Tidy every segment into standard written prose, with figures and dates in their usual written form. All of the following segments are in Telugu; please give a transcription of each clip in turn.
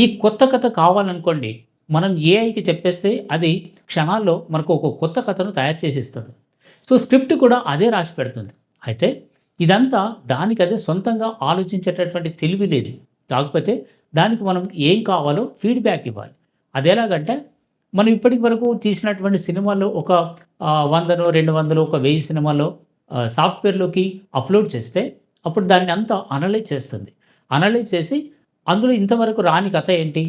ఈ కొత్త కథ కావాలనుకోండి, మనం ఏఐకి చెప్పేస్తే అది క్షణాల్లో మనకు ఒక కొత్త కథను తయారు చేసి ఇస్తుంది. సో, స్క్రిప్ట్ కూడా అదే రాసి పెడుతుంది. అయితే ఇదంతా దానికదే సొంతంగా ఆలోచించేటటువంటి తెలివి లేదు. కాకపోతే దానికి మనం ఏం కావాలో ఫీడ్‌బ్యాక్ ఇవ్వాలి. అదెలాగంటే మనం ఇప్పటికి వరకు తీసినటువంటి సినిమాల్లో ఒక 100నో, 200 ఒక 1000 సినిమాల్లో సాఫ్ట్‌వేర్‌లోకి అప్‌లోడ్ చేస్తే అప్పుడు దాన్ని అంతా అనలైజ్ చేస్తుంది. అనలైజ్ చేసి అందులో ఇంతవరకు రాని కథ ఏంటి?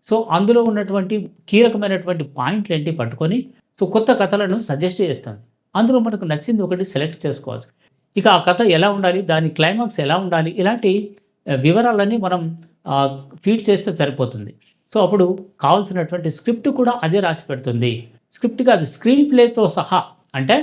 సో, అందులో ఉన్నటువంటి కీలకమైనటువంటి పాయింట్లేంటి పట్టుకొని, సో, కొత్త కథలను సజెస్ట్ చేస్తుంది. అందులో మనకు నచ్చింది ఒకటి సెలెక్ట్ చేసుకోవచ్చు. ఇక ఆ కథ ఎలా ఉండాలి? దాని క్లైమాక్స్ ఎలా ఉండాలి? ఇలాంటి వివరాలన్నీ మనం ఆహ్, ఫీడ్ చేస్తే సరిపోతుంది. సో, అప్పుడు కావాల్సినటువంటి స్క్రిప్ట్ కూడా అదే రాసి పెడుతుంది. స్క్రిప్ట్ కాదు స్క్రీన్ ప్లేతో సహా. అంటే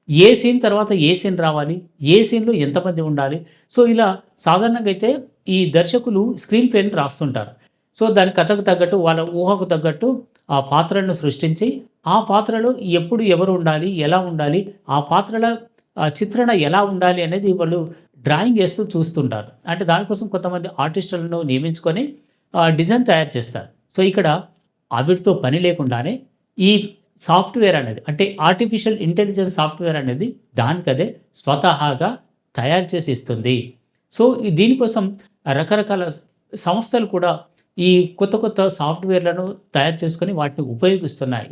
ఏ సీన్ తర్వాత ఏ సీన్ రావాలి? ఏ సీన్‌లో ఎంతమంది ఉండాలి? సో, ఇలా సాధారణంగా అయితే ఈ దర్శకులు స్క్రీన్ ప్లేని రాస్తుంటారు. సో, దాని కథకు తగ్గట్టు వాళ్ళ ఊహకు తగ్గట్టు ఆ పాత్రలను సృష్టించి, ఆ పాత్రలో ఎప్పుడు ఎవరు ఉండాలి? ఎలా ఉండాలి? ఆ పాత్రల చిత్రణ ఎలా ఉండాలి అనేది వాళ్ళు డ్రాయింగ్ ఏస్తూ చూస్తుంటారు. అంటే దానికోసం కొంతమంది ఆర్టిస్టులను నియమించుకొని డిజైన్ తయారు చేస్తారు. సో, ఇక్కడ వీటితో పని లేకుండానే ఈ సాఫ్ట్‌వేర్ అనేది అంటే ఆర్టిఫిషియల్ ఇంటెలిజెన్స్ సాఫ్ట్‌వేర్ అనేది దానికదే స్వతహాగా తయారు చేసి ఇస్తుంది. సో, దీనికోసం రకరకాల సంస్థలు కూడా ఈ కొత్త కొత్త సాఫ్ట్‌వేర్‌లను తయారు చేసుకొని వాటిని ఉపయోగిస్తున్నాయి.